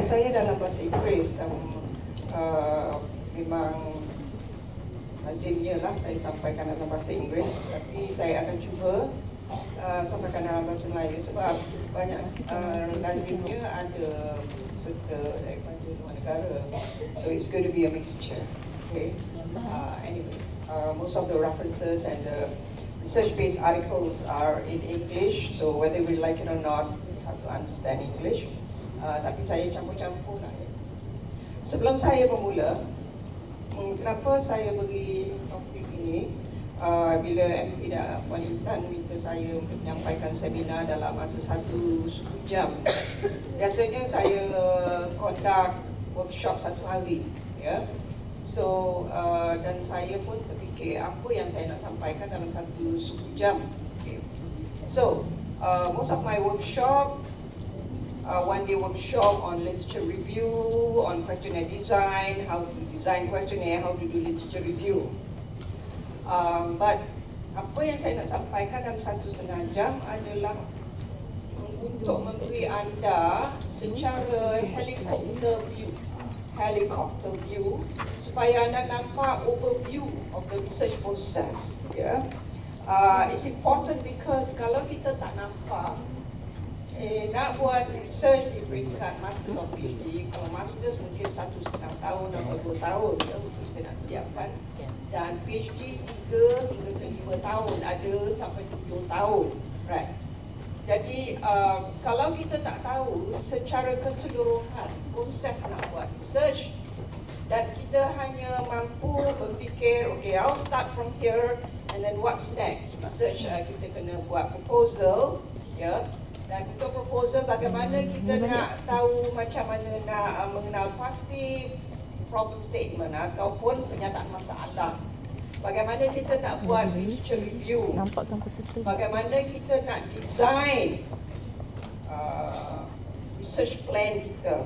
saya dalam bahasa Inggeris dan memang lazimnya lah saya sampaikan dalam bahasa Inggeris, tapi saya akan cuba sampaikan dalam bahasa Melayu sebab banyak lazimnya ada serta daripada luar negara, so it's going to be a mixture. Okay. Anyway, most of the references and the research-based articles are in English, so whether we like it or not, we have to understand English. Tapi saya campur-campur lah. Sebelum saya bermula, kenapa saya beri topik ini? Bila MPWS minta saya untuk menyampaikan seminar dalam masa 1 jam. Biasanya saya conduct workshop 1 hari, ya. So dan saya pun terfikir apa yang saya nak sampaikan dalam 1 jam. Okay. So most of my workshop, one-day workshop on literature review, on questionnaire design, how to design questionnaire, how to do literature review. But apa yang saya nak sampaikan dalam 1,5 jam adalah untuk memberi anda secara helicopter view supaya anda nampak overview of the research process. Yeah. It's important because kalau kita tak nampak nak buat research di peringkat Masters of PhD, kalau Masters mungkin 1,5 tahun atau 2 tahun ya, untuk kita nak siapkan, dan PhD 3 hingga ke 5 tahun, ada sampai 7 tahun, right? Jadi kalau kita tak tahu secara keseluruhan proses nak buat research dan kita hanya mampu berfikir, okay, I'll start from here and then what's next? Research kita kena buat proposal, ya. Dan untuk proposal, bagaimana kita nak tahu macam mana nak mengenal pasti problem statement ataupun pernyataan masalah. Bagaimana kita nak buat literature review. Bagaimana kita nak design research plan kita.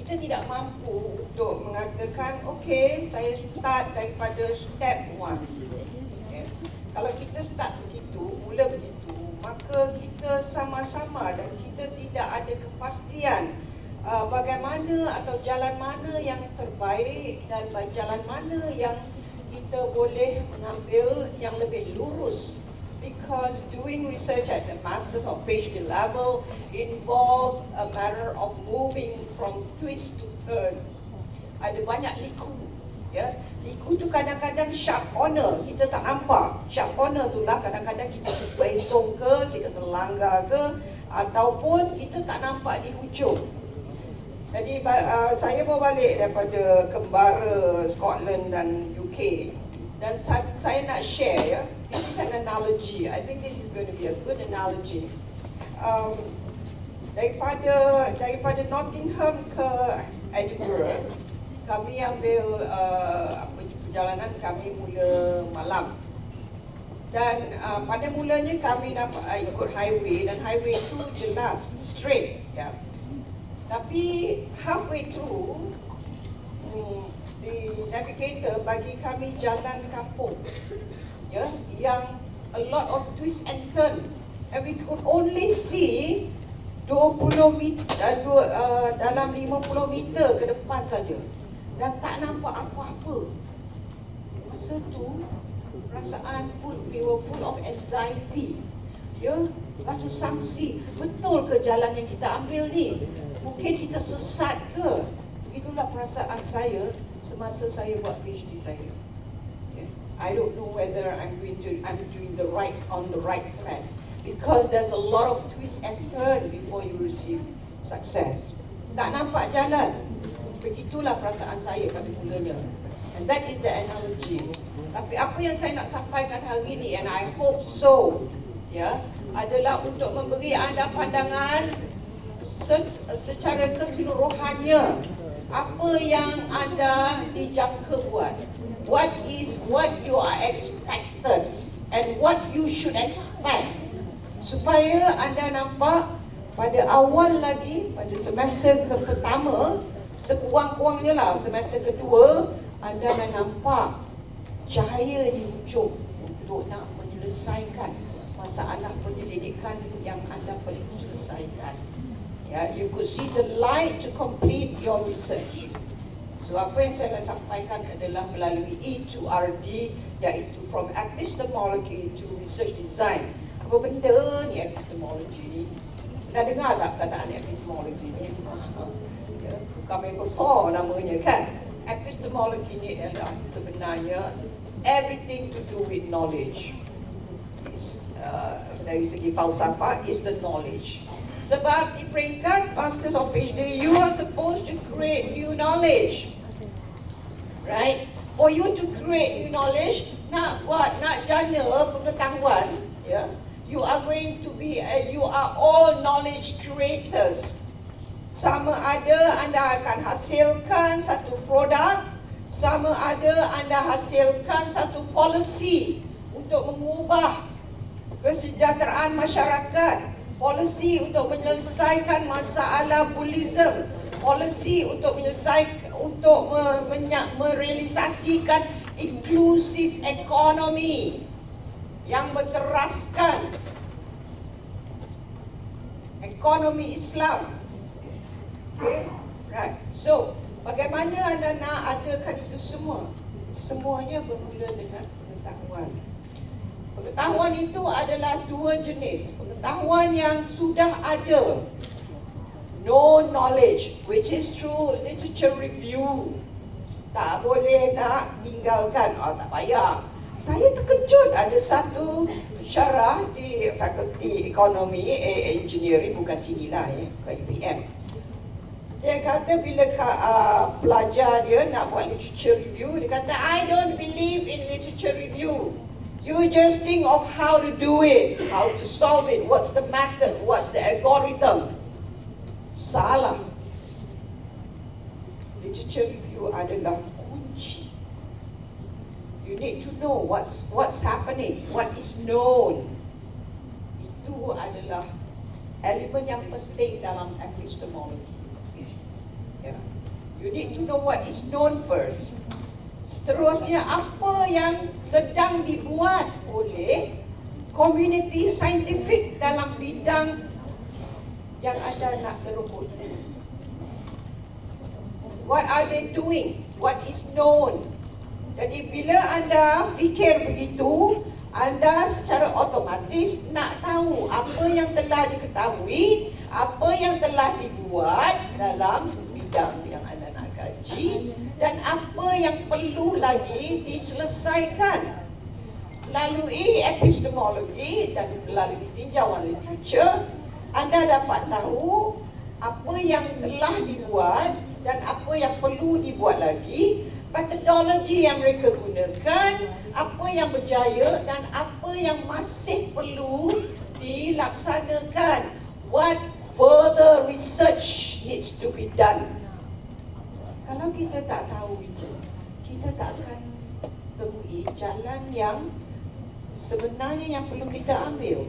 Kita tidak mampu untuk mengatakan, okay, saya start daripada step 1. Okay. Kalau kita start begitu, mula begitu, maka kita sama-sama dan kita tidak ada kepastian bagaimana atau jalan mana yang terbaik dan jalan mana yang kita boleh mengambil yang lebih lurus, because doing research at the Masters of PhD level involve a matter of moving from twist to turn. Ada banyak liku. Ya, liku tu kadang-kadang sharp corner, kita tak nampak. Sharp corner tu lah kadang-kadang kita terpesong ke, kita terlanggar ke, ataupun kita tak nampak di hujung. Jadi saya bawa balik daripada kembara Scotland dan UK, dan saya nak share, ya. This is an analogy. I think this is going to be a good analogy. Daripada Nottingham ke Edinburgh, kami ambil perjalanan kami mula malam. Dan pada mulanya kami ikut highway, dan highway itu jelas, straight, ya. Tapi halfway through, the navigator bagi kami jalan kampung, ya, yang a lot of twist and turn, and we could only see 20 meter, dalam 50 meter ke depan saja, dan tak nampak apa-apa. Masa tu perasaan we were full of anxiety, ya, rasa sangsi, betul ke jalan yang kita ambil ni? Mungkin kita sesat ke? Itulah perasaan saya semasa saya buat PhD saya. Okay. I don't know whether I'm doing the right track, because there's a lot of twist and turn before you receive success. Tak nampak jalan. Begitulah perasaan saya pada mulanya. And that is the analogy. Tapi apa yang saya nak sampaikan hari ini, and I hope so, ya, adalah untuk memberi anda pandangan secara keseluruhannya apa yang anda dijangka buat, what you are expected and what you should expect, supaya anda nampak pada awal lagi, pada semester pertama, sekurang-kurangnya lah semester kedua, anda dah nampak cahaya di hujung untuk nak menyelesaikan masalah penyelidikan yang anda perlu selesaikan. Ya, you could see the light to complete your research. So apa yang saya nak sampaikan adalah melalui E2RD, iaitu from epistemology to research design. Apa benda ni epistemology ni? Pernah dengar tak perkataan epistemology ni? Ya, bukan yang besar namanya kan? Epistemology ni adalah sebenarnya everything to do with knowledge. Dari segi falsafah is the knowledge. Sebab di peringkat Masters of PhD, you are supposed to create new knowledge. Right? For you to create new knowledge, nak jana pengetahuan, yeah, you are going to be, you are all knowledge creators. Sama ada anda akan hasilkan satu produk, sama ada anda hasilkan satu policy untuk mengubah kesejahteraan masyarakat, polisi untuk menyelesaikan masalah bullyism, polisi untuk merealisasikan inklusif ekonomi yang berteraskan ekonomi Islam. Okay, right. So, bagaimana anda nak adakan itu semua? Semuanya bermula dengan pengetahuan. Pengetahuan itu adalah dua jenis. Pengetahuan yang sudah ada, known knowledge, which is through literature review. Tak boleh nak tinggalkan, tak payah. Saya terkejut ada satu syarah di Fakulti Ekonomi Engineering, bukan sinilah ya, bukan UPM. Dia kata bila pelajar dia nak buat literature review, dia kata, I don't believe in literature review. You just think of how to do it, how to solve it, what's the method, what's the algorithm. Salah. Literature review adalah kunci. You need to know what's happening, what is known. Itu adalah elemen yang penting dalam epistemology. Yeah. You need to know what is known first. Seterusnya, apa yang sedang dibuat oleh community saintifik dalam bidang yang anda nak terukur. What are they doing? What is known? Jadi bila anda fikir begitu, anda secara otomatis nak tahu apa yang telah diketahui, apa yang telah dibuat dalam bidang yang anda nak kaji, dan apa yang perlu lagi diselesaikan. Melalui epistemologi dan melalui tinjauan literature, anda dapat tahu apa yang telah dibuat dan apa yang perlu dibuat lagi, metodologi yang mereka gunakan, apa yang berjaya dan apa yang masih perlu dilaksanakan. What further research needs to be done. Kalau kita tak tahu itu, kita tak akan temui jalan yang sebenarnya yang perlu kita ambil.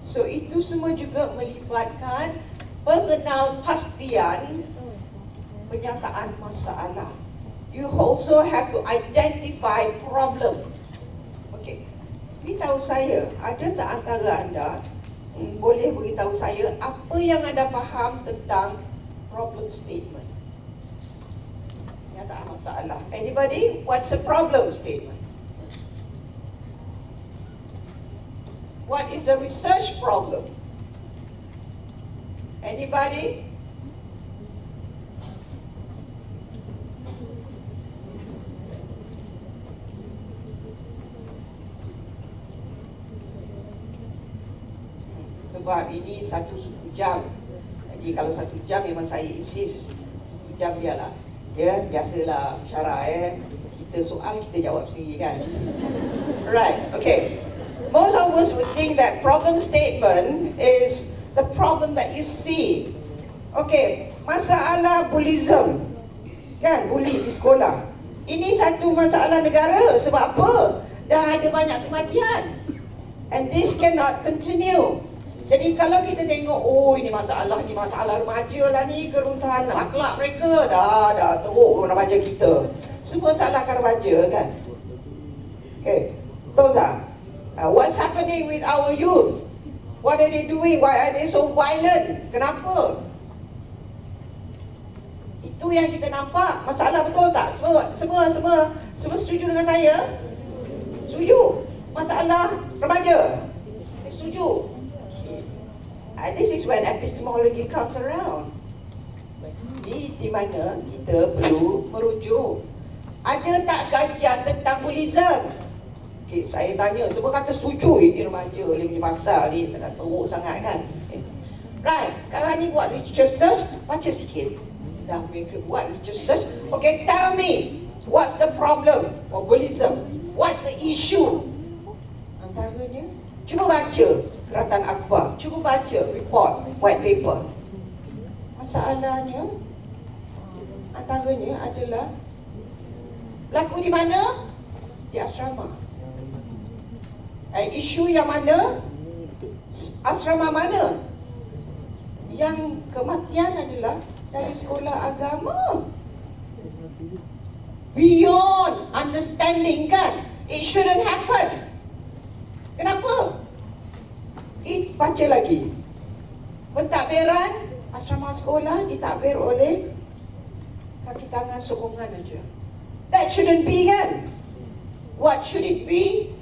So itu semua juga melibatkan pengenalpastian penyataan masalah. You also have to identify problem. Okay, beritahu saya, ada tak antara anda boleh beritahu saya apa yang anda faham tentang problem statement? Penyataan masalah. Anybody? What's a problem statement? What is a research problem? Anybody? Sebab ini satu jam. Jadi kalau 1 jam memang saya insist 1 jam biarlah. Ya, biasalah syarah kita soal kita jawab sendiri kan. Right, okay. Most of us would think that problem statement is the problem that you see. Okay, masalah bullyism. Kan, bully di sekolah. Ini satu masalah negara. Sebab apa? Dah ada banyak kematian. And this cannot continue. Jadi kalau kita tengok, oh ini masalah remaja lah ni, keruntuhan akhlak mereka, dah teruk remaja kita. Semua salahkan remaja kan. Okay, betul tak? What's happening with our youth? What are they doing? Why are they so violent? Kenapa? Itu yang kita nampak. Masalah betul tak? Semua setuju dengan saya? Setuju. Masalah remaja? Setuju. This is when epistemology comes around. Di mana kita perlu merujuk. Ada tak kajian tentang bullyism? Okay, saya tanya, semua kata setuju. Ini remaja, dia punya pasal ni tak teruk sangat kan. Right, sekarang ni buat literature search. Baca sikit. Dah buat literature search. Okay, tell me, what's the problem for bullyism? What's the issue? Antaranya, cuba baca Keratan Akhbar, cuba baca report, white paper. Masalahnya antaranya adalah berlaku di mana? Di asrama. Isu yang mana? Asrama mana? Yang kematian adalah dari sekolah agama. Beyond understanding kan? It shouldn't happen. Kenapa? Baca lagi. Pentadbiran asrama sekolah ditadbir oleh kaki tangan sokongan aja. That shouldn't be kan? What should it be?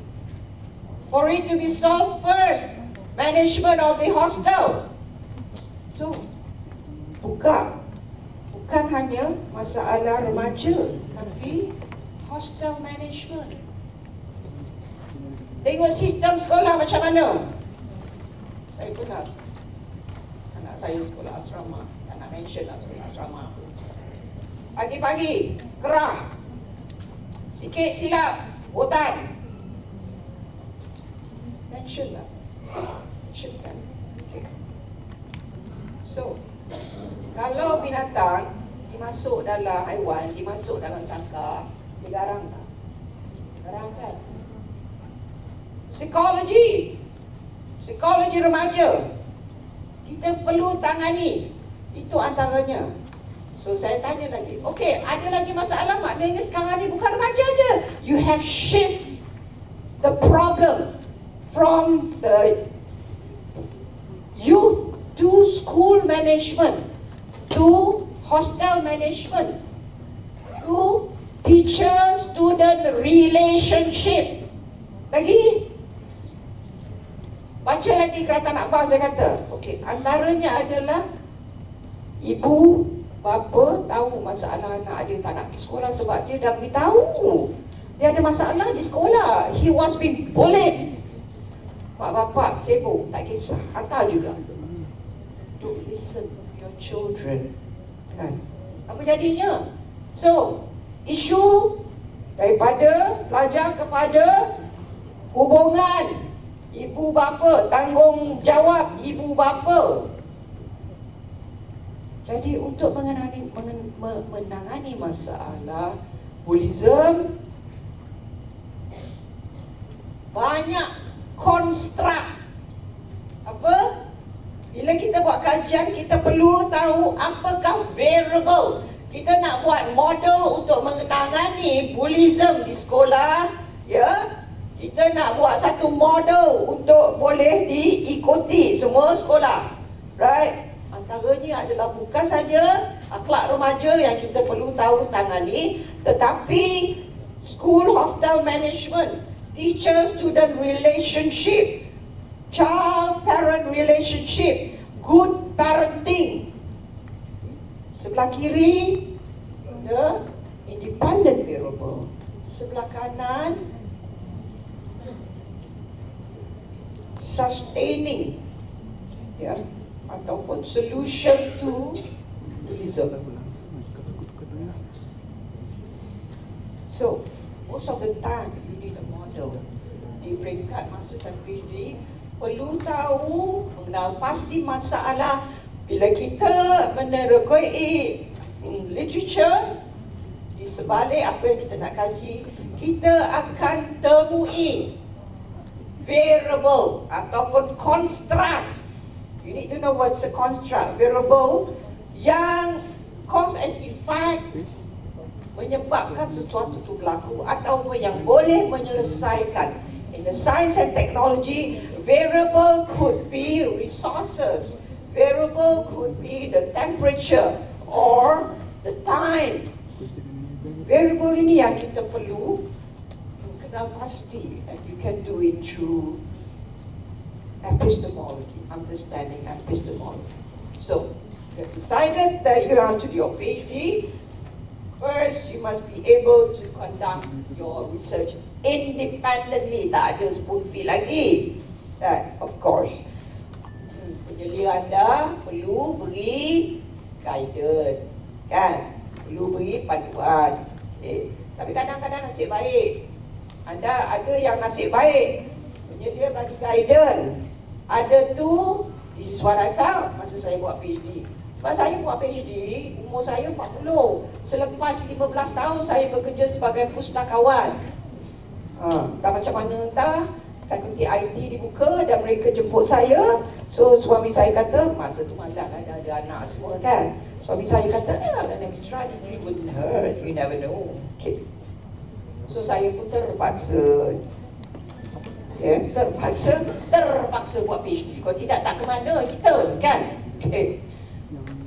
For it to be solved first, management of the hostel. So, bukan hanya masalah remaja, tapi hostel management. Tengok sistem sekolah macam mana. Saya pernah, anak saya sekolah asrama, tak nak mention lah sekolah asrama. Pagi-pagi, kerah, sikit silap, botan. Mention lah. Mention kan. Okay. So, kalau binatang dimasuk dalam haiwan, dimasuk dalam sangkar, dia garang tak? Garang kan? Psikologi remaja, kita perlu tangani. Itu antaranya. So saya tanya lagi, okay, ada lagi masalah? Maknanya sekarang ni bukan remaja je. You have shift the problem from the youth to school management, to hostel management, to teacher-student relationship. Lagi? Baca lagi Keratan Akhbar, saya kata. Okey, antaranya adalah ibu bapa tahu masalah anak dia tak nak pergi sekolah sebab dia dah beritahu dia ada masalah di sekolah. He was being bullied. Mak bapak sibuk, tak kisah, hantar juga. Don't listen to your children. Kan? Apa jadinya? So, isu daripada pelajar kepada hubungan ibu bapa, tanggungjawab ibu bapa. Jadi untuk menangani masalah bullyism, banyak konstruk. Apa? Bila kita buat kajian, kita perlu tahu apakah variable. Kita nak buat model untuk menangani bullyism di sekolah, ya. Kita nak buat satu model untuk boleh diikuti semua sekolah. Right? Antaranya adalah bukan saja akhlak remaja yang kita perlu tahu tangani, tetapi school hostel management, teacher-student relationship, child-parent relationship, good parenting. Sebelah kiri, the independent variable. Sebelah kanan, sustaining, ya, ataupun solution to bullyism. So, most of the time you need a model. Di peringkat master dan PhD, perlu tahu, mengenal pasti masalah. Bila kita menerokai literature, di sebalik apa yang kita nak kaji, kita akan temui variable ataupun construct. You need to know what's a construct. Variable yang cause and effect menyebabkan sesuatu itu berlaku ataupun yang boleh menyelesaikan. In the science and technology, Variable could be resources. Variable could be the temperature or the time. Variable ini yang kita perlu kenal pasti, and you can do it through epistemology, understanding epistemology. So, you have decided that you want to do your PhD. First, you must be able to conduct your research independently. Tak ada spoon feed lagi. That, of course, penyelia anda perlu beri guidance, kan? Perlu beri panduan. Okay. Tapi kadang-kadang nasib baik. Anda ada yang nasib baik, penyelia bagi guidance. Ada tu, this is what I found masa saya buat PhD. Sebab saya buat PhD, umur saya 40. Selepas 15 tahun saya bekerja sebagai pustakawan. Tak macam mana entah, fakulti IT dibuka dan mereka jemput saya. So suami saya kata, masa tu malas lah, dah ada anak semua kan. Suami saya kata, an extra degree wouldn't hurt, you never know. Okay. So saya pun terpaksa. Okay, terpaksa buat PhD. Kalau tidak, tak ke mana kita kan. Okay.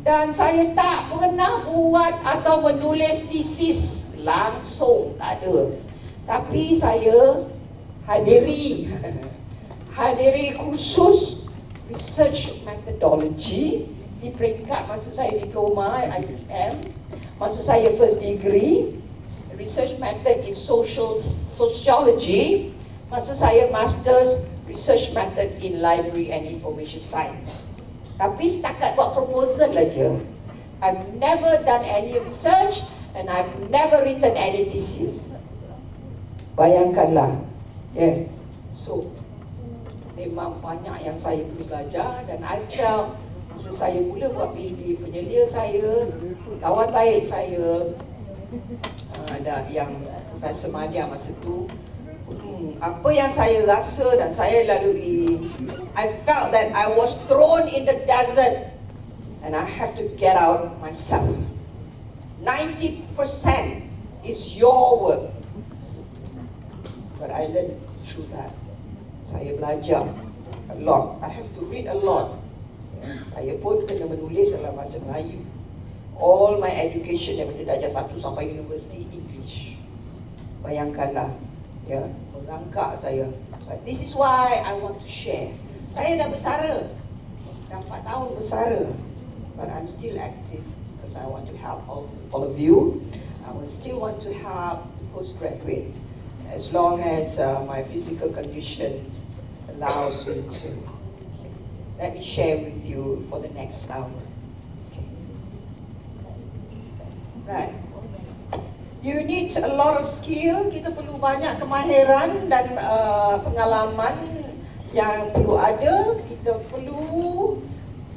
Dan saya tak pernah buat atau menulis tesis langsung, tak ada. Tapi saya hadiri kursus research methodology di peringkat masa saya diploma IPM, masa saya first degree research method in sociology, masa saya masters research method in library and information science. Tapi setakat buat proposal aja. I've never done any research and I've never written any thesis. Bayangkanlah. Yeah. So, memang banyak yang saya perlu belajar dan I felt masa saya mula buat PhD, penyelia saya, kawan baik saya, ada yang Profesor Madia masa tu, apa yang saya rasa dan saya lalui, I felt that I was thrown in the desert and I have to get out myself. 90% is your work, but I learned through that. Saya belajar a lot. I have to read a lot. Saya pun kena menulis dalam bahasa Melayu. All my education daripada darjah 1 sampai universiti English. Bayangkanlah, ya, merangkak saya. But this is why I want to share. Saya dah bersara, dah 4 tahun bersara, but I'm still active because I want to help all of you. I will still want to help postgraduate as long as my physical condition allows me to. Let me share with you for the next hour. Okay. Right. You need a lot of skill. Kita perlu banyak kemahiran dan pengalaman yang perlu ada. Kita perlu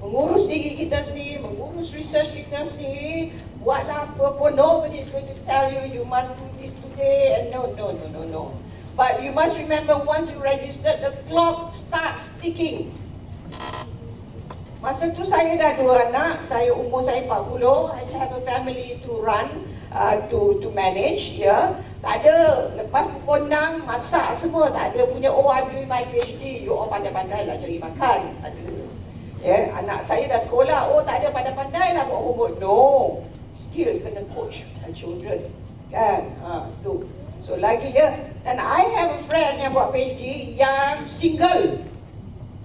mengurus diri kita sendiri, mengurus research kita sendiri. Buatlah apa pun. Nobody is going to tell you you must do this today. And no. But you must remember, once you register, the clock starts ticking. Masa tu saya dah 2 anak. Umur saya 40. I have a family to run. To manage, ya. Tak ada, lepas pukul 6 masak semua, tak ada punya, I'm doing my PhD, you all pandai-pandai lah cari makan, tak ada. Ya, anak saya dah sekolah, tak ada pandai-pandai lah buat homework. No, still kena coach my children, kan, tu. So lagi ya, dan I have a friend yang buat PhD yang single.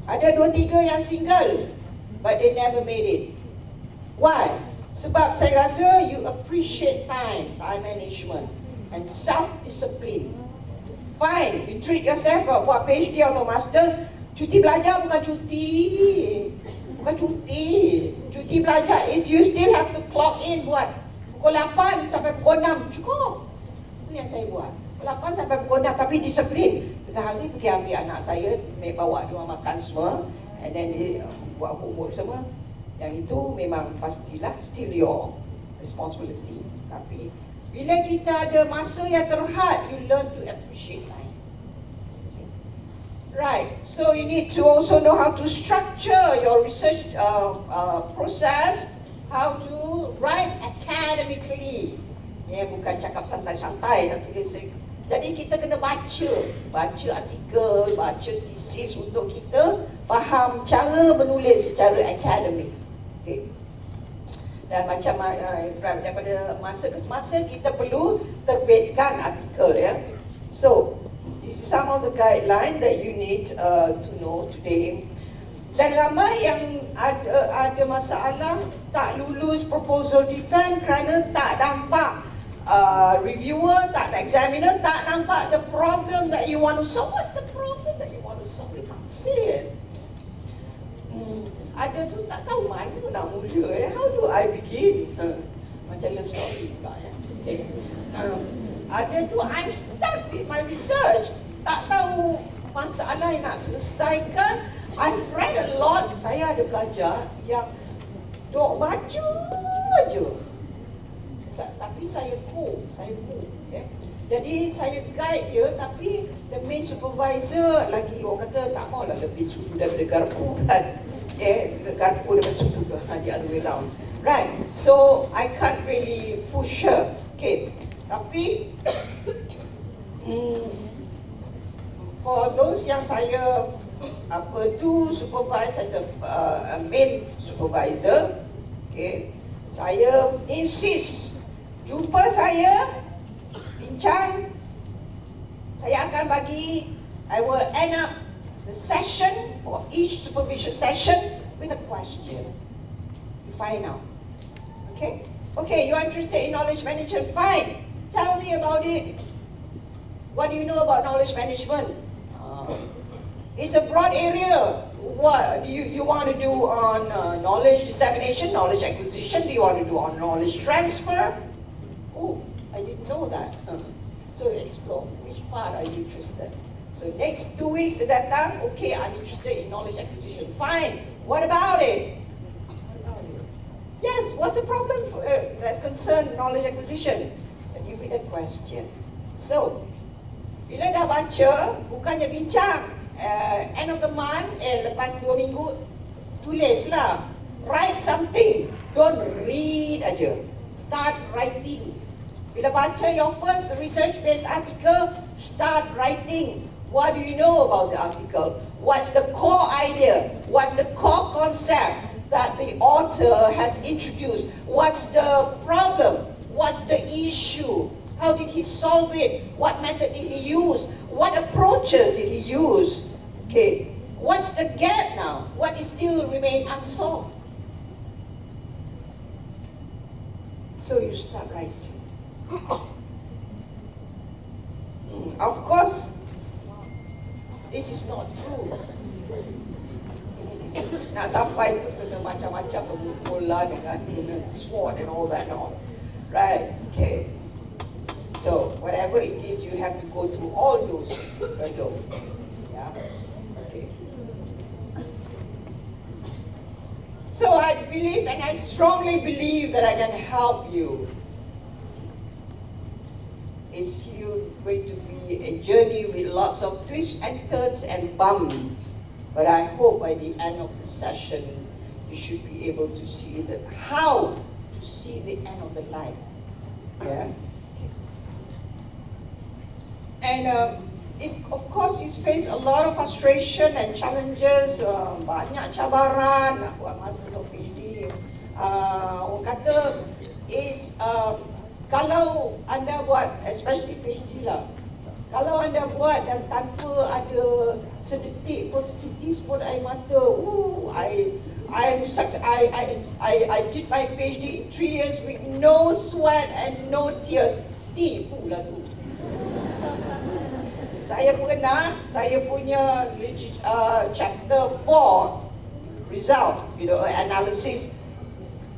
Ada 2-3 yang single, but they never made it. Why? Sebab saya rasa you appreciate time management and self-discipline. Fine, you treat yourself buat PhD atau masters, cuti belajar bukan cuti. Cuti belajar is you still have to clock in buat pukul 8 sampai pukul 6, cukup. Itu yang saya buat. Pukul 8 sampai pukul 6, tapi disiplin. Tengah hari pergi ambil anak saya, bawa dia makan semua, and then dia buat homework semua. Yang itu memang pastilah still your responsibility. Tapi bila kita ada masa yang terhad, you learn to appreciate time. Right. So you need to also know how to structure your research process, how to write academically. Ya, bukan cakap santai-santai nak tulis. Jadi kita kena baca artikel, baca thesis untuk kita faham cara menulis secara akademik. Okay. Dan macam daripada masa ke semasa kita perlu terbitkan artikel ya. So, this is some of the guidelines that you need to know today. Dan ramai yang ada masalah tak lulus proposal defense kerana tak nampak reviewer, tak ada examiner, tak nampak the problem that you want to solve. What's the problem that you want to solve? You can't see it. Ada tu tak tahu mana nak mula ya. How do I begin? Macam love story pula ya. Okay. Ada tu I'm stuck with my research. Tak tahu masalah yang nak selesaikan. I've read a lot. Saya ada belajar yang dok baca je. Tapi saya go. Okay. Jadi saya guide dia, tapi the main supervisor lagi orang kata tak maulah lebih sudu daripada garpu kan. Garpu daripada sudu kan, the other way round. Right, so I can't really push her. Okay, tapi for those yang saya supervise as a main supervisor, okay, saya insist jumpa saya, bincang. Saya akan bagi, I will end up the session for each supervision session with a question to find out. Okay? Okay, you are interested in knowledge management? Fine. Tell me about it. What do you know about knowledge management? It's a broad area. What do you want to do on knowledge dissemination, knowledge acquisition? Do you want to do on knowledge transfer? Oh, I didn't know that. So explore which part are you interested. So next 2 weeks datang, okay, I'm interested in knowledge acquisition. Fine. What about it? Yes, what's the problem that concerns knowledge acquisition? And you read a question. So, bila dah baca, bukannya bincang. End of the month, lepas 2 minggu, tulislah. Write something. Don't read aja. Start writing. Bila baca your first research-based article, start writing. What do you know about the article? What's the core idea? What's the core concept that the author has introduced? What's the problem? What's the issue? How did he solve it? What method did he use? What approaches did he use? Okay, what's the gap now? What is still remain unsolved? So you start writing. Of course, this is not true. Nak sampai tu kena macam-macam pemula dengan SWOT and all that on. Right, okay. So, whatever it is, you have to go through all those hurdles. Yeah, okay. So, I believe and I strongly believe that I can help you. It's going to be a journey with lots of twists and turns and bumps. But I hope by the end of the session, you should be able to see how to see the end of the line. Yeah. And if, of course, you face a lot of frustration and challenges, banyak cabaran nak buat Masters of PhD. Orang kata is kalau anda buat, especially PhD lah, kalau anda buat dan tanpa ada sedetik pun, setitis pun air mata, I did my PhD in 3 years with no sweat and no tears. Tipu lah tu. Saya pernah, saya punya chapter 4 result, analysis,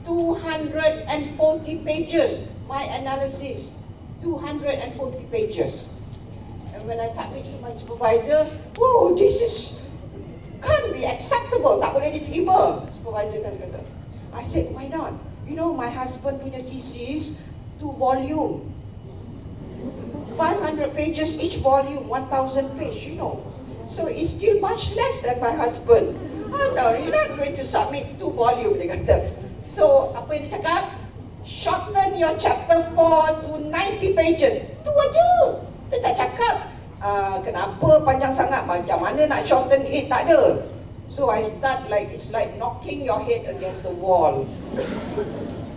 240 pages. My analysis, 240 pages. And when I submit to my supervisor, this can't be acceptable, tak boleh diterima. Supervisor kata, I said, why not? My husband punya thesis, 2 volume. 500 pages each volume, 1,000 page, So it's still much less than my husband. Oh no, you're not going to submit 2 volume, dia kata. So, apa yang dia cakap? Shorten your chapter 4 to 90 pages. Tu aja. Dia tak cakap kenapa panjang sangat, macam mana nak shorten it, tak ada. So I start like, it's like knocking your head against the wall.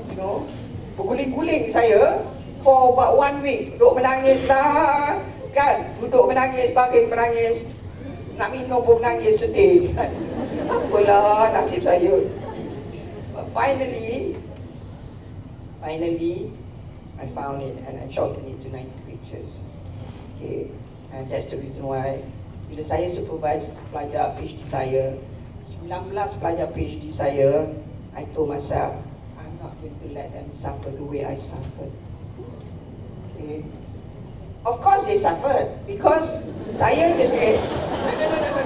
You know, berguling-guling saya for about 1 week. Duduk menangis lah, kan? Duduk menangis, baring menangis, nak minum pun menangis, sedih, kan? Apalah nasib saya. But finally, I found it and I shortened it to 90 pages. Okay, and that's the reason why bila saya supervise pelajar PhD saya, 19 pelajar PhD saya, I told myself, I'm not going to let them suffer the way I suffered. Okay, of course they suffered because saya the best.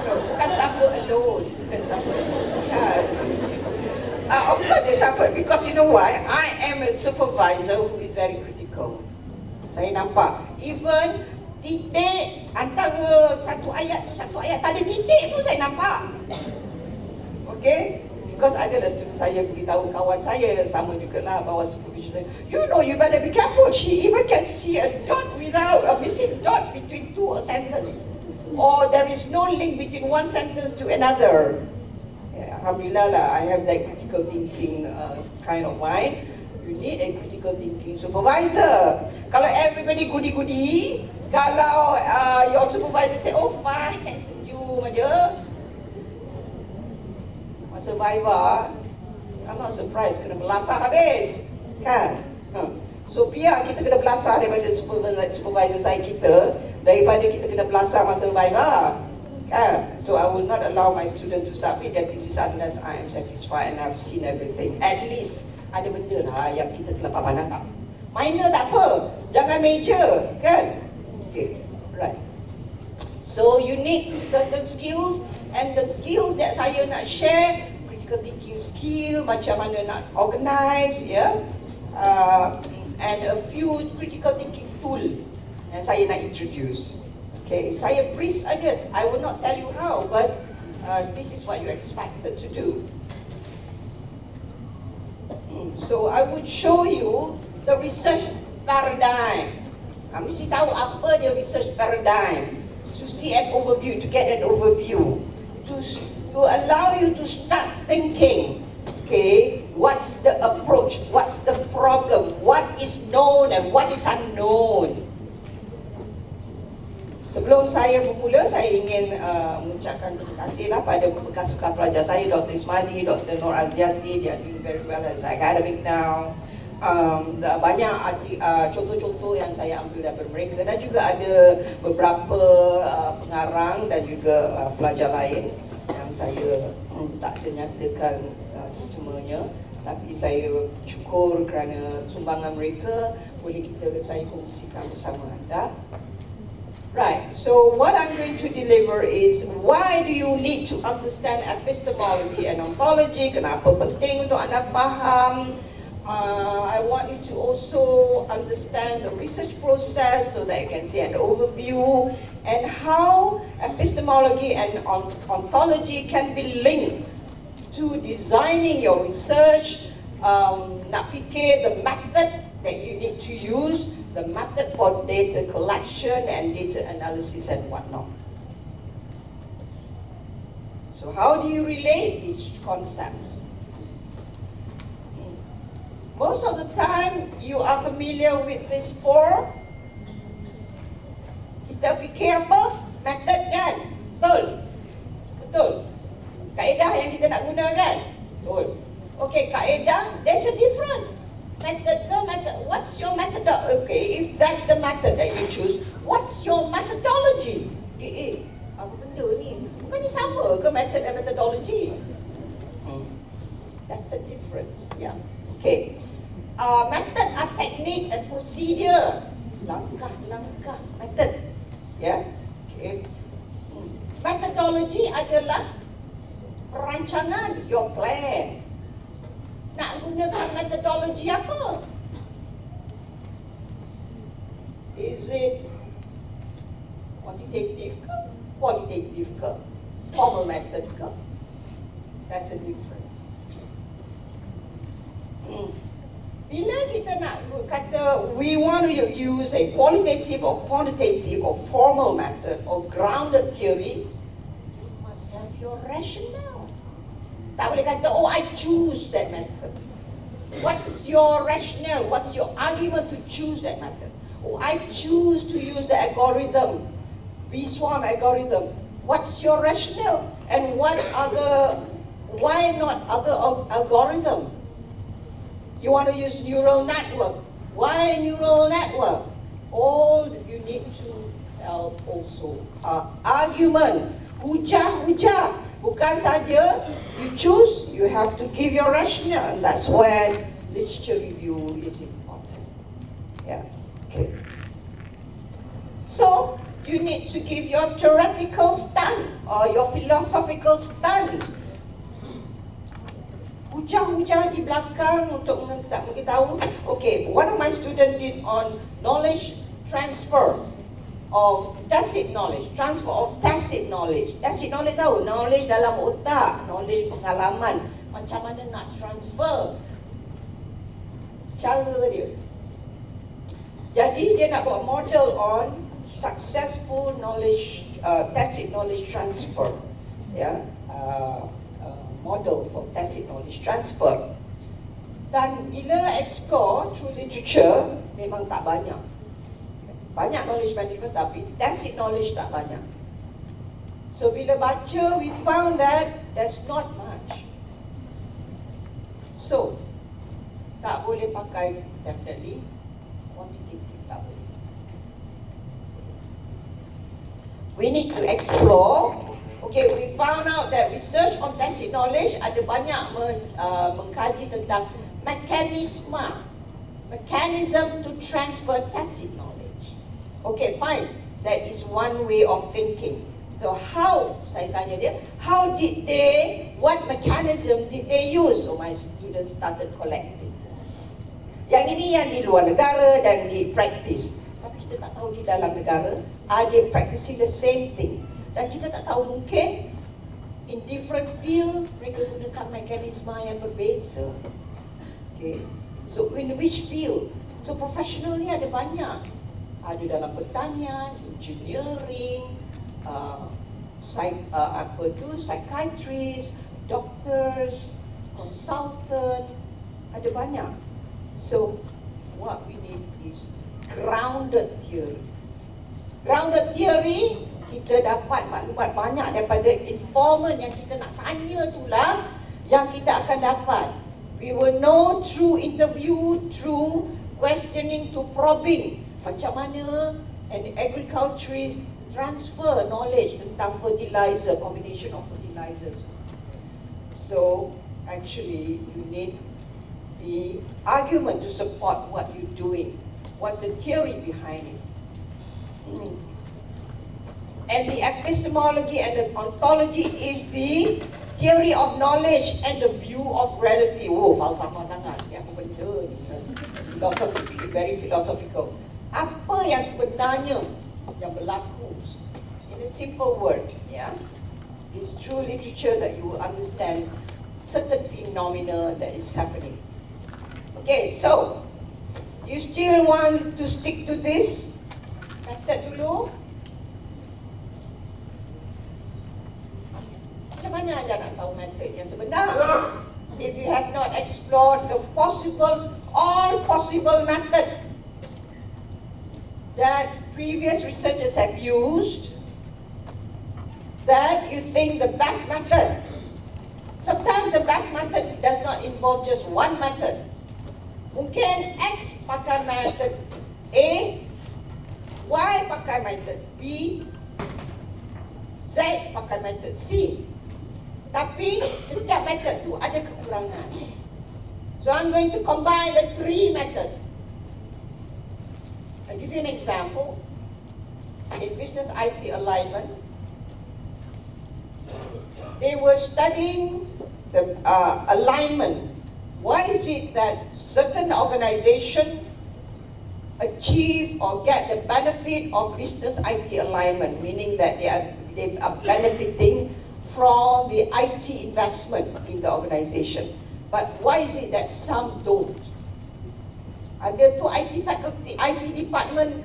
No, bukan suffer alone, bukan suffer alone. Of course they suffered because you know why? I am a supervisor who is very critical. Saya nampak, even titik antara satu ayat tu satu ayat, tak ada titik pun saya nampak. Okay? Because adalah student saya beritahu kawan saya sama juga lah bawah supervision saya, you know, you better be careful. She even can see a dot without a missing dot between two sentences, or there is no link between one sentence to another. Yeah, Alhamdulillah lah, I have that critical thinking kind of mind. You need a critical thinking supervisor. Kalau everybody goody-goody, kalau your supervisor say, oh fine, senyum aja, masa Viva, I'm not surprised kena belasah habis, kan? So biar kita kena belasah daripada supervisor saya kita, daripada kita kena belasah masa Viva, kan? So I will not allow my student to submit their thesis unless I am satisfied and I've seen everything. At least ada benda lah yang kita terlepas pandang. Minor tak apa, jangan major, kan? Okay, right. So you need certain skills, and the skills that saya nak share, critical thinking skill, macam mana nak organize, ya, and a few critical thinking tool yang saya nak introduce. Okay, saya brief aja. I will not tell you how, but this is what you expected to do. So I would show you the research paradigm. Mesti tahu apa dia research paradigm. To see an overview, to get an overview, to allow you to start thinking. Okay, what's the approach? What's the problem? What is known and what is unknown? Sebelum saya bermula, saya ingin mengucapkan terima kasihlah pada bekas pelajar saya, Dr. Ismadi, Dr. Nur Aziati. They are doing very well as academic now. Banyak contoh-contoh yang saya ambil daripada mereka, dan juga ada beberapa pengarang dan juga pelajar lain yang saya tak ada nyatakan semuanya, tapi saya syukur kerana sumbangan mereka boleh saya kongsikan bersama anda. Right, so what I'm going to deliver is why do you need to understand epistemology and ontology, kenapa penting untuk anda faham. I want you to also understand the research process so that you can see an overview and how epistemology and ontology can be linked to designing your research. Nak fikir the method that you need to use, the method for data collection and data analysis and whatnot. So how do you relate these concepts? Most of the time, you are familiar with this four. Kita fikir apa? Method, kan? Betul? Betul. Kaedah yang kita nak guna, kan? Betul. Okay, kaedah, there's a different method ke method. What's your method? Okay, if that's the method that you choose, what's your methodology? Apa benda ni? Bukannya sama ke method and methodology? That's a difference, yeah. Okay. Method are technique and procedure. Langkah-langkah method. Ya. Okay. Methodology adalah perancangan, your plan. Nak gunakan methodology apa? Is it quantitative ke? Qualitative ke? Formal method ke? That's a difference. Bila kita nak kata we want to use a qualitative or quantitative or formal method or grounded theory, you must have your rationale. Tak boleh kata, oh, I choose that method. What's your rationale? What's your argument to choose that method? Oh, I choose to use the algorithm, B-swarm algorithm. What's your rationale? And why not other algorithm? You want to use neural network. Why neural network? All you need to tell also argument, hujah. Bukan saja you choose, you have to give your rationale. And that's when literature review is important. Yeah. Okay. So you need to give your theoretical stand or your philosophical stand. Hujah-hujah di belakang untuk memberitahu. Okay, one of my students did on knowledge transfer of tacit knowledge, transfer of tacit knowledge. Tacit knowledge tahu, knowledge dalam otak, knowledge pengalaman. Macam mana nak transfer cara dia. Jadi dia nak buat model on successful knowledge, tacit knowledge transfer. Ya. Model for tacit knowledge transfer. Dan bila explore through literature, memang tak banyak. Banyak knowledge management tapi tacit knowledge tak banyak. So bila baca, we found that there's not much. So, tak boleh pakai definitely quantitative, tak boleh. We need to explore. Okay, we found out that research on tacit knowledge ada banyak mengkaji tentang mechanism to transfer tacit knowledge. Okay, fine. That is one way of thinking. So how, saya tanya dia, what mechanism did they use? So my students started collecting. Yang ini yang di luar negara dan di practice. Tapi kita tak tahu di dalam negara, are they practicing the same thing? Dan kita tak tahu, mungkin in different field mereka gunakan mekanisme yang berbeza. Okay. So in which field? So professionally ada banyak. Ada dalam pertanian, engineering, psychiatrist, doctors, consultant, ada banyak. So what we need is grounded theory. Grounded theory, kita dapat maklumat banyak daripada informant yang kita nak tanya itulah yang kita akan dapat. We will know through interview, through questioning to probing, macam mana an agriculturist transfer knowledge tentang fertilizer, combination of fertilizers. So actually you need the argument to support what you're doing. What's the theory behind it? And the epistemology and the ontology is the theory of knowledge and the view of reality. Oh, falsafah sangat. Apa benda ni? Philosophical, very philosophical. Apa yang sebenarnya yang berlaku? In a simple word, yeah, it's through literature that you will understand certain phenomena that is happening. Okay, so you still want to stick to this method dulu? Macam mana anda nak tahu method yang sebenar? If you have not explored the all possible method that previous researchers have used, that you think the best method. Sometimes the best method does not involve just one method. Mungkin X pakai method A, Y pakai method B, Z pakai method C. Tapi setiap method tu ada kekurangan. So I'm going to combine the three methods. I'll give you an example. In business IT alignment, they were studying the alignment. Why is it that certain organizations achieve or get the benefit of business IT alignment, meaning that they are benefiting from the IT investment in the organization. But why is it that some don't? Ada tu IT faculty, IT department,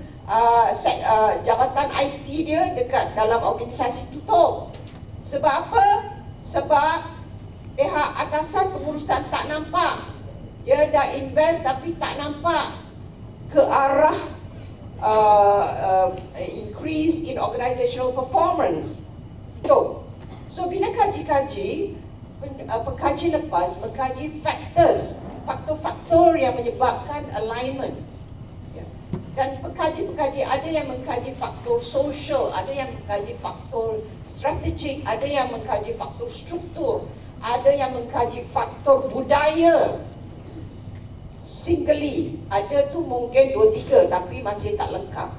jabatan IT dia dekat dalam organisasi tutup. Sebab apa? Sebab pihak atasan pengurusan tak nampak. Dia dah invest tapi tak nampak ke arah increase in organizational performance. So bila kaji-kaji, pengkaji lepas mengkaji faktor-faktor yang menyebabkan alignment. Dan pengkaji-pengkaji ada yang mengkaji faktor social, ada yang mengkaji faktor strategik, ada yang mengkaji faktor struktur, ada yang mengkaji faktor budaya. Singly, ada tu mungkin 2-3 tapi masih tak lengkap.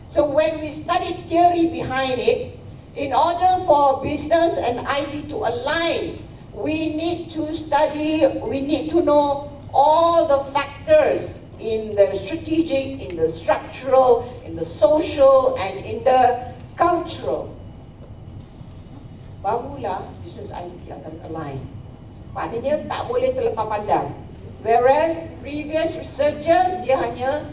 So when we study theory behind it, in order for business and IT to align, we need to know all the factors in the strategic, in the structural, in the social, and in the cultural. Barulah business IT akan align. Maknanya tak boleh terlepas pandang. Whereas previous researchers, dia hanya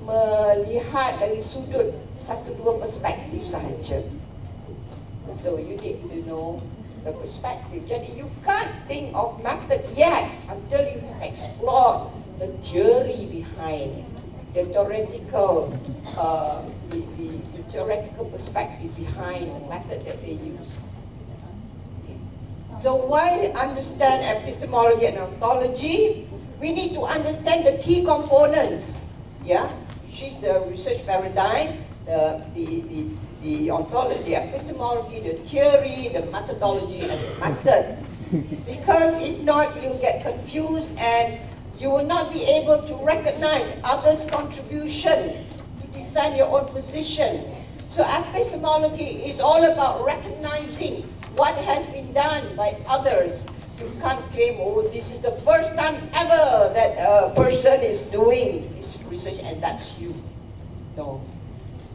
melihat dari sudut 1-2 perspektif sahaja. So you need to know the perspective. Jadi you can't think of method yet until you have explored the theory behind it, the theoretical, the theoretical perspective behind the method that they use. So while understand epistemology and ontology, we need to understand the key components. Yeah, which is the research paradigm, the ontology, the epistemology, the theory, the methodology, and the method. Because if not, you'll get confused and you will not be able to recognize others' contribution to defend your own position. So epistemology is all about recognizing what has been done by others. You can't claim, oh, this is the first time ever that a person is doing this research and that's you. No.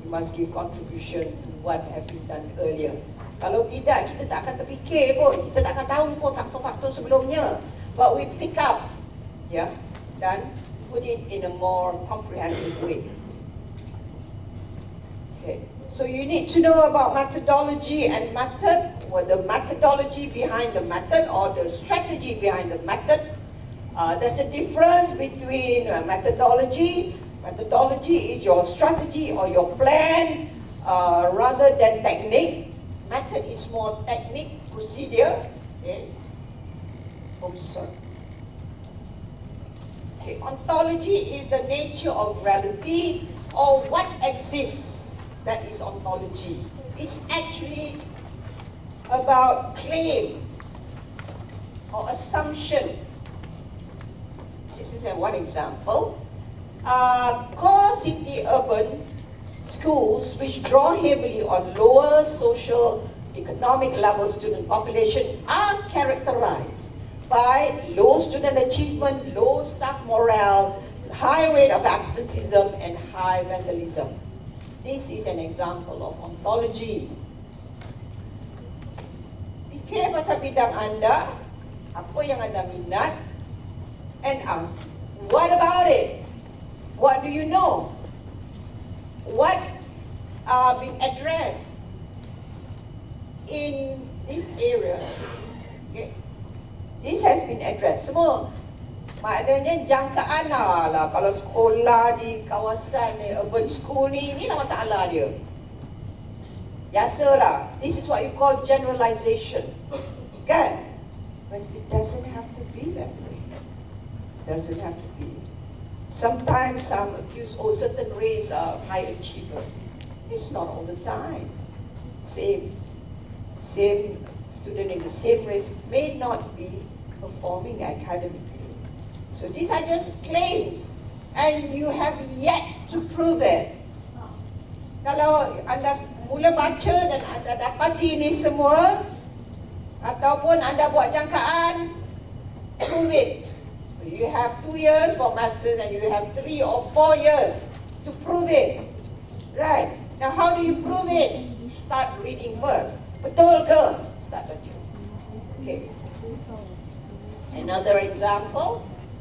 You must give contribution to what has been done earlier. Kalau tidak, kita tak akan terfikir pun. Kita tak akan tahu pun faktor-faktor sebelumnya. But we pick up, yeah, dan put it in a more comprehensive way. Okay. So you need to know about methodology and method, or the methodology behind the method, or the strategy behind the method. There's a difference between methodology. Methodology is your strategy or your plan, rather than technique. Method is more technique, procedure. Okay. Oh, sorry. Okay. Ontology is the nature of reality, or what exists. That is ontology. It's actually about claim or assumption. This is one example. Core city urban schools which draw heavily on lower social economic level student population are characterized by low student achievement, low staff morale, high rate of absenteeism, and high vandalism. This is an example of ontology. Fikir pasal bidang anda, apa yang anda minat, and ask, what about it? What do you know? What are being addressed in this area? Okay. This has been addressed. Semua maknanya jangkaan lah kalau sekolah di kawasan urban school ni, inilah masalah dia. Biasalah. This is what you call generalization. Kan? But it doesn't have to be that way. It doesn't have to be. Sometimes some accuse, oh, certain race are high achievers. It's not all the time. Same student in the same race may not be performing academically. So these are just claims, and you have yet to prove it. Kalau anda mula baca dan anda dapati ini semua, ataupun anda buat jangkaan, prove it. You have 2 years for masters and you have 3 or 4 years to prove it. Right? Now how do you prove it? Start reading first. Betul ke? Start baca. Okay. Another example.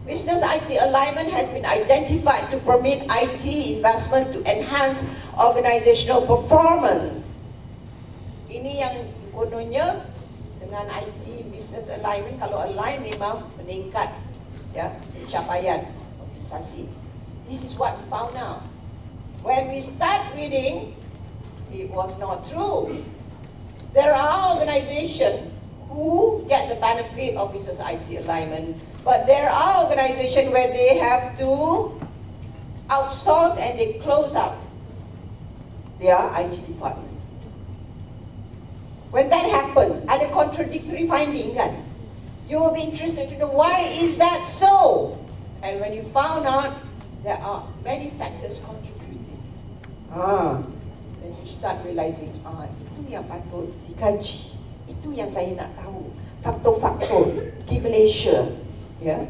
Business IT alignment has been identified to permit IT investment to enhance organizational performance. Ini yang kononnya dengan IT business alignment, kalau align memang meningkat ya pencapaian organisasi. This is what we found out. When we start reading, it was not true. There are organizations who get the benefit of business IT alignment, but there are organizations where they have to outsource and they close up their IT department. When that happens, ada contradictory finding kan? You will be interested to know why is that so? And when you found out, there are many factors contributing. Then you start realizing, itu yang patut dikaji. Itu yang saya nak tahu. Faktor-faktor di Malaysia, ya.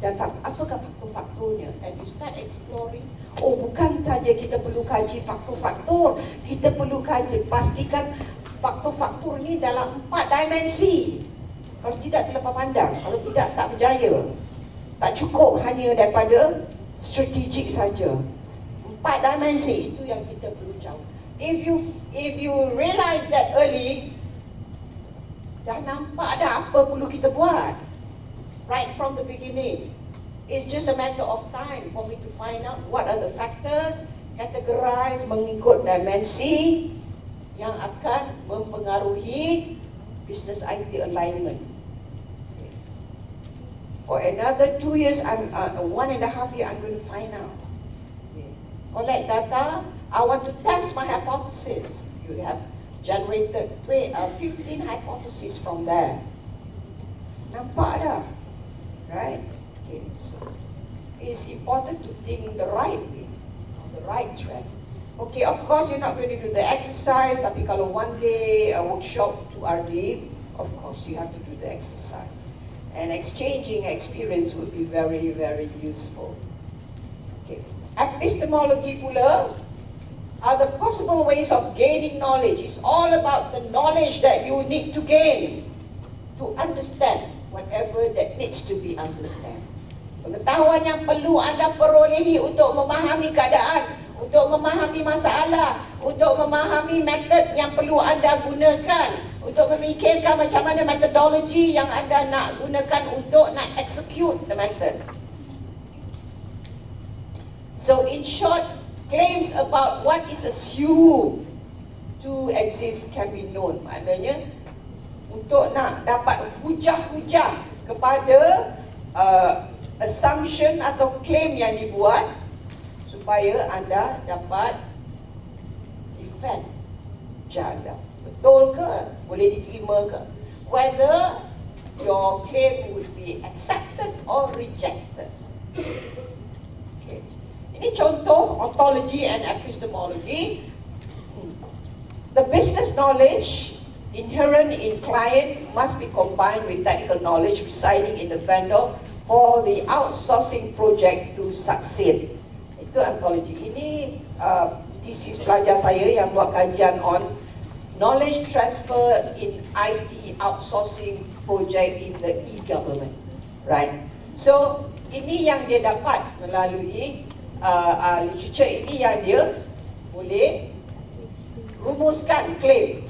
Dan apakah faktor-faktornya? And you start exploring. Oh, bukan saja kita perlu kaji faktor-faktor, kita perlu kaji pastikan faktor-faktor ni dalam 4 dimensi. Kalau tidak terlepas pandang, kalau tidak tak berjaya. Tak cukup hanya daripada strategik saja. 4 dimensi itu yang kita perlu jauh. If you realize that early, dah nampak dah apa perlu kita buat. Right from the beginning. It's just a matter of time for me to find out what are the factors, categorize mengikut dimensi yang akan mempengaruhi business IT alignment. For another 2 years, 1.5 years, I'm going to find out. Collect data. I want to test my hypothesis. You have generated 15 hypotheses from there. Nampak dah, right? Okay, so it's important to think the right way, on the right track. Okay, of course you're not going to do the exercise, tapi kalau one day a workshop to RD, of course you have to do the exercise. And exchanging experience would be very, very useful. Okay. Epistemology pula are the possible ways of gaining knowledge. It's all about the knowledge that you need to gain to understand whatever that needs to be understood. Pengetahuan yang perlu anda perolehi untuk memahami keadaan, untuk memahami masalah, untuk memahami metod yang perlu anda gunakan, untuk memikirkan macam mana metodologi yang anda nak gunakan untuk nak execute the method. So in short, claims about what is assumed to exist can be known. Maknanya, untuk nak dapat hujah-hujah kepada assumption atau claim yang dibuat, supaya anda dapat defend anda. Betul ke? Boleh diterima ke? Whether your claim would be accepted or rejected. Okay. Ini contoh ontology and epistemology. The business knowledge inherent in client must be combined with technical knowledge residing in the vendor for the outsourcing project to succeed. Itu ontology. Ini thesis pelajar saya yang buat kajian on knowledge transfer in IT outsourcing project in the e-government, right? So ini yang dia dapat melalui literature ini yang dia boleh rumuskan claim.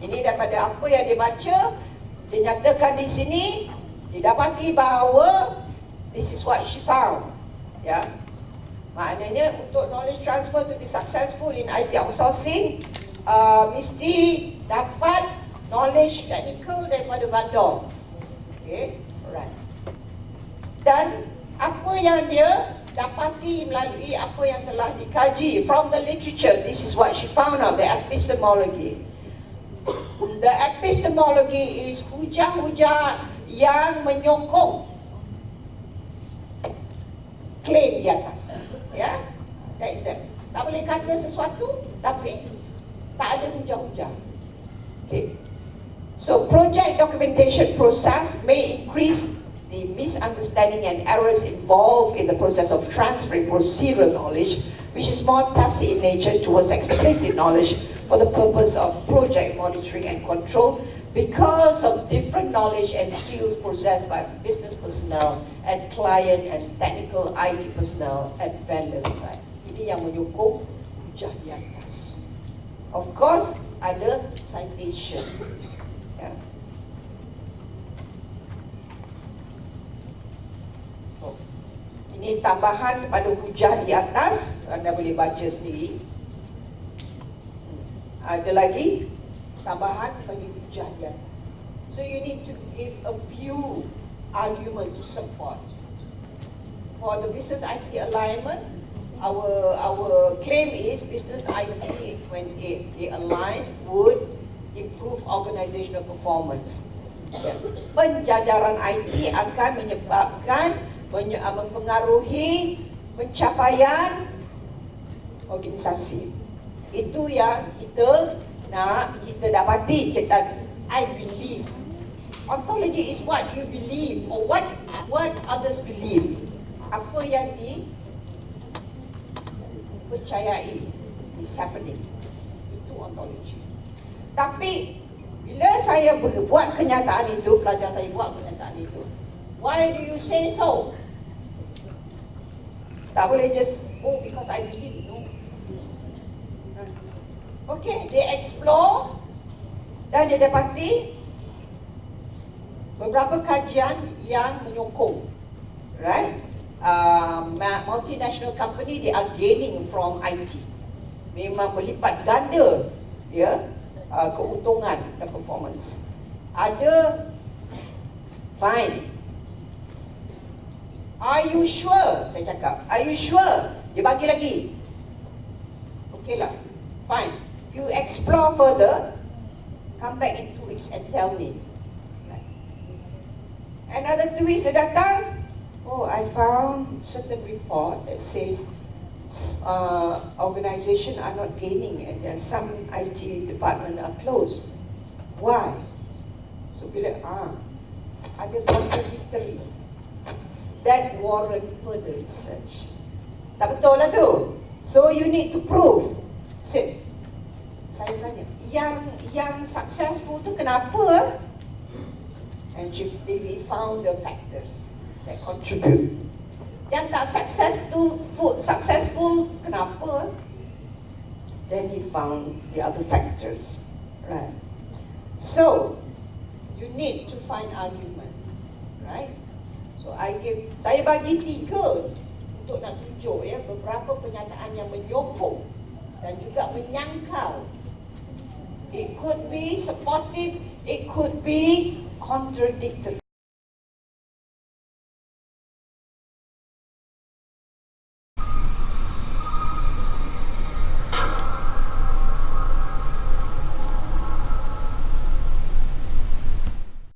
Ini daripada apa yang dia baca, dia nyatakan di sini, didapati bahawa this is what she found, ya. Maknanya untuk knowledge transfer to be successful in IT outsourcing, mesti dapat knowledge technical daripada vendor. Okay, alright. Dan apa yang dia dapati melalui apa yang telah dikaji from the literature, this is what she found out, the epistemology. The epistemology is hujah-hujah yang menyokong claim di atas. Ya, that is that. Tak boleh kata sesuatu, tapi tak ada hujah-hujah. Okay. So project documentation process may increase the misunderstanding and errors involved in the process of transferring procedural knowledge, which is more tacit in nature, towards explicit knowledge for the purpose of project monitoring and control. because of different knowledge and skills possessed by business personnel and client and technical IT personnel at vendor side. Ini yang menyokong hujah di atas. Of course, ada citation. Yeah. Oh. Ini tambahan kepada hujah di atas, anda boleh baca sendiri. Ada lagi tambahan bagi hujah di atas. So you need to give a few argument to support. For the business IT alignment, our claim is business IT when they align would improve organizational performance. Penjajaran IT akan menyebabkan mempengaruhi pencapaian organisasi. Itu yang kita nak kita dapati. I believe. Ontology is what you believe or what others believe. Apa yang dipercayai is happening. Itu ontology. Tapi bila saya buat kenyataan itu, pelajar saya buat kenyataan itu, why do you say so? Tak boleh just, oh because I believe. No. Okay, they explore dan dia dapati beberapa kajian yang menyokong, right? Multinational company, they are gaining from IT. Memang berlipat ganda, ya, keuntungan dan performance. Ada, fine. Are you sure? Saya cakap, are you sure? Dia bagi lagi. Okay lah, fine. You explore further, come back in 2 weeks and tell me. Another 2 weeks dia datang, oh, I found certain report that says organization are not gaining and there are some IT department are closed. Why? So bila ada contradictory, that warrant further research. Tak betul lah tu. So you need to prove. Saya tanya, yang successful tu kenapa? And we found the factors that contribute. Yang tak successful kenapa? Then he found the other factors, right? So you need to find argument, right? So saya bagi 3 untuk nak tunjuk ya beberapa pernyataan yang menyokong dan juga menyangkal. It could be supportive, it could be contradictory.